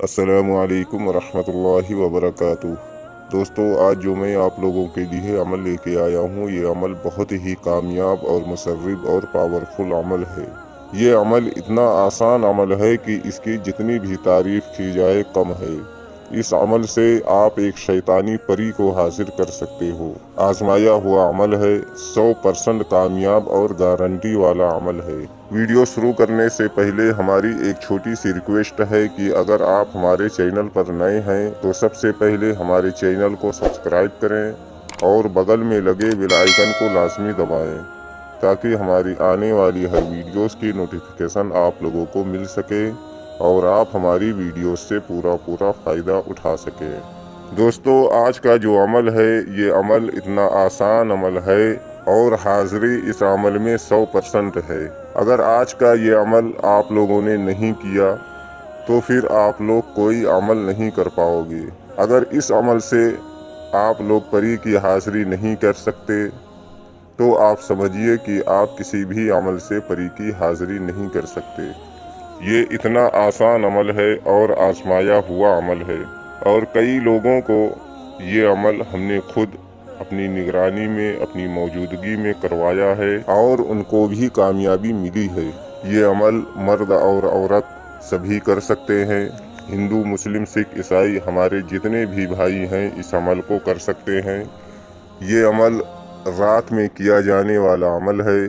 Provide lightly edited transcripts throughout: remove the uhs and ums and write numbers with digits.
अस्सलामुअलैकुम वरहमतुल्लाहि वबरकातुह। दोस्तों, आज जो मैं आप लोगों के लिए अमल लेके आया हूँ, ये अमल बहुत ही कामयाब और मुसर्रिब और पावरफुल अमल है। ये अमल इतना आसान अमल है कि इसकी जितनी भी तारीफ की जाए कम है। इस अमल से आप एक शैतानी परी को हासिल कर सकते हो। आजमाया हुआ अमल है, 100% कामयाब और गारंटी वाला अमल है। वीडियो शुरू करने से पहले हमारी एक छोटी सी रिक्वेस्ट है कि अगर आप हमारे चैनल पर नए हैं तो सबसे पहले हमारे चैनल को सब्सक्राइब करें और बगल में लगे बेल आइकन को लाजमी दबाएं ताकि हमारी आने वाली हर वीडियोस की नोटिफिकेशन आप लोगों को मिल सके और आप हमारी वीडियो से पूरा फ़ायदा उठा सकें। दोस्तों, आज का जो अमल है, ये अमल इतना आसान अमल है और हाज़िरी इस अमल में 100% है। अगर आज का ये अमल आप लोगों ने नहीं किया तो फिर आप लोग कोई अमल नहीं कर पाओगे। अगर इस अमल से आप लोग परी की हाज़िरी नहीं कर सकते तो आप समझिए कि आप किसी भी अमल से परी की हाज़िरी नहीं कर सकते। ये इतना आसान अमल है और आजमाया हुआ अमल है और कई लोगों को ये अमल हमने खुद अपनी निगरानी में, अपनी मौजूदगी में करवाया है और उनको भी कामयाबी मिली है। ये अमल मर्द और औरत सभी कर सकते हैं। हिंदू, मुस्लिम, सिख, ईसाई हमारे जितने भी भाई हैं इस अमल को कर सकते हैं। ये अमल रात में किया जाने वाला अमल है।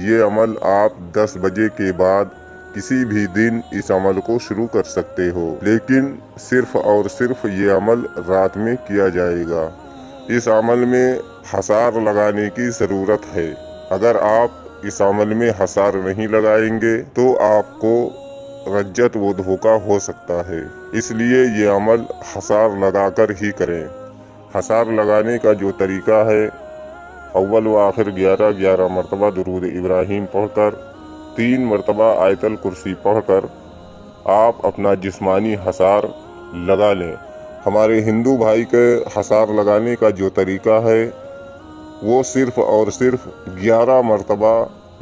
ये अमल आप 10 बजे के बाद किसी भी दिन इस अमल को शुरू कर सकते हो, लेकिन सिर्फ और सिर्फ ये अमल रात में किया जाएगा। इस अमल में हसार लगाने की ज़रूरत है। अगर आप इस अमल में हसार नहीं लगाएंगे तो आपको रज्जत व धोखा हो सकता है। इसलिए ये अमल हसार लगाकर ही करें। हसार लगाने का जो तरीका है, अव्वल व आखिर 11 मरतबा दुरूद इब्राहिम पढ़कर 3 मरतबा आयतल कुर्सी पढ़कर आप अपना जिस्मानी हसार लगा लें। हमारे हिंदू भाई के हसार लगाने का जो तरीका है वो सिर्फ और सिर्फ 11 मरतबा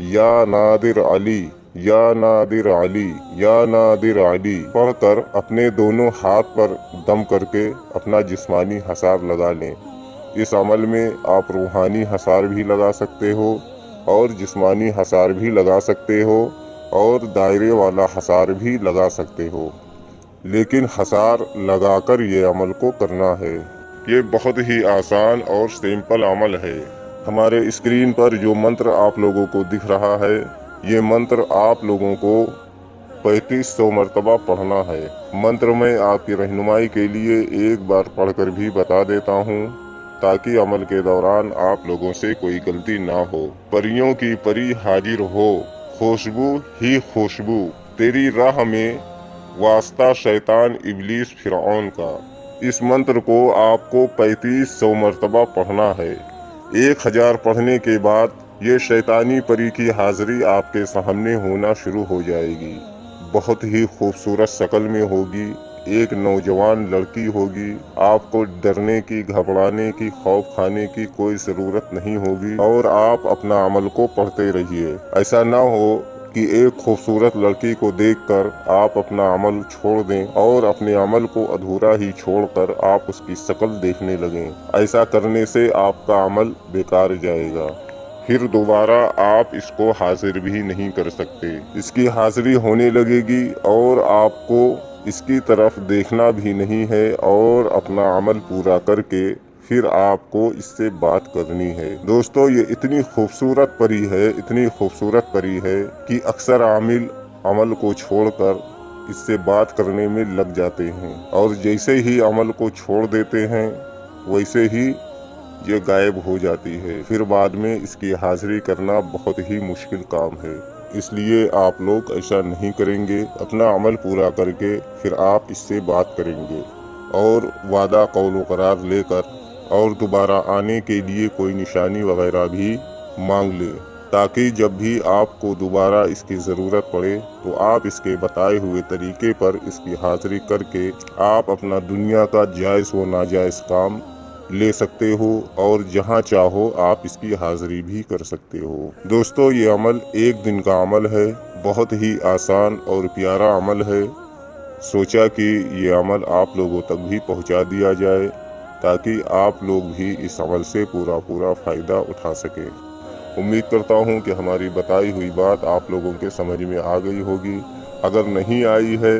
या नादिर अली, या नादिर अली, या नादिर अली पढ़कर अपने दोनों हाथ पर दम करके अपना जिस्मानी हसार लगा लें। इस अमल में आप रूहानी हसार भी लगा सकते हो और जिस्मानी हसार भी लगा सकते हो और दायरे वाला हसार भी लगा सकते हो, लेकिन हसार लगाकर ये अमल को करना है। ये बहुत ही आसान और सिंपल अमल है। हमारे स्क्रीन पर जो मंत्र आप लोगों को दिख रहा है, ये मंत्र आप लोगों को 3500 मरतबा पढ़ना है। मंत्र में आपकी रहनुमाई के लिए एक बार पढ़कर भी बता देता हूँ ताकि अमल के दौरान आप लोगों से कोई गलती ना हो। परियों की परी हाजिर हो, खुशबू ही खुशबू तेरी राह में, वास्ता शैतान इब्लीस फिरौन का। इस मंत्र को आपको 3500 मरतबा पढ़ना है। 1000 पढ़ने के बाद ये शैतानी परी की हाजिरी आपके सामने होना शुरू हो जाएगी। बहुत ही खूबसूरत शक्ल में होगी, एक नौजवान लड़की होगी। आपको डरने की, घबराने की, खौफ खाने की कोई ज़रूरत नहीं होगी और आप अपना अमल को पढ़ते रहिए। ऐसा ना हो कि एक खूबसूरत लड़की को देखकर आप अपना अमल छोड़ दें और अपने अमल को अधूरा ही छोड़कर आप उसकी शक्ल देखने लगें। ऐसा करने से आपका अमल बेकार जाएगा, फिर दोबारा आप इसको हाजिर भी नहीं कर सकते। इसकी हाजिरी होने लगेगी और आपको इसकी तरफ देखना भी नहीं है और अपना अमल पूरा करके फिर आपको इससे बात करनी है। दोस्तों, ये इतनी खूबसूरत परी है, इतनी खूबसूरत परी है कि अक्सर आमिल अमल को छोड़कर इससे बात करने में लग जाते हैं और जैसे ही अमल को छोड़ देते हैं वैसे ही ये गायब हो जाती है। फिर बाद में इसकी हाजिरी करना बहुत ही मुश्किल काम है। इसलिए आप लोग ऐसा नहीं करेंगे। अपना अमल पूरा करके फिर आप इससे बात करेंगे और वादा कौल करार लेकर और दोबारा आने के लिए कोई निशानी वगैरह भी मांग ले, ताकि जब भी आपको दोबारा इसकी ज़रूरत पड़े तो आप इसके बताए हुए तरीके पर इसकी हाजिरी करके आप अपना दुनिया का जायज़ व नाजायज़ काम ले सकते हो और जहां चाहो आप इसकी हाजिरी भी कर सकते हो। दोस्तों, ये अमल एक दिन का अमल है, बहुत ही आसान और प्यारा अमल है। सोचा कि ये अमल आप लोगों तक भी पहुंचा दिया जाए ताकि आप लोग भी इस अमल से पूरा फ़ायदा उठा सकें। उम्मीद करता हूं कि हमारी बताई हुई बात आप लोगों के समझ में आ गई होगी। अगर नहीं आई है,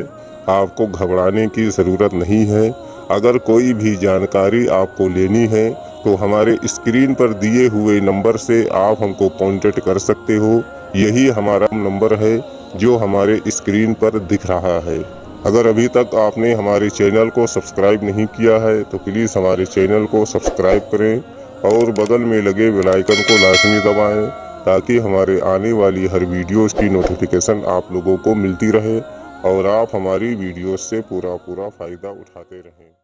आपको घबराने की ज़रूरत नहीं है। अगर कोई भी जानकारी आपको लेनी है तो हमारे स्क्रीन पर दिए हुए नंबर से आप हमको कांटेक्ट कर सकते हो। यही हमारा नंबर है जो हमारे स्क्रीन पर दिख रहा है। अगर अभी तक आपने हमारे चैनल को सब्सक्राइब नहीं किया है तो प्लीज़ हमारे चैनल को सब्सक्राइब करें और बगल में लगे बेल आइकन को लाजमी दबाएं ताकि हमारे आने वाली हर वीडियोस की नोटिफिकेशन आप लोगों को मिलती रहे और आप हमारी वीडियोस से पूरा फ़ायदा उठाते रहें।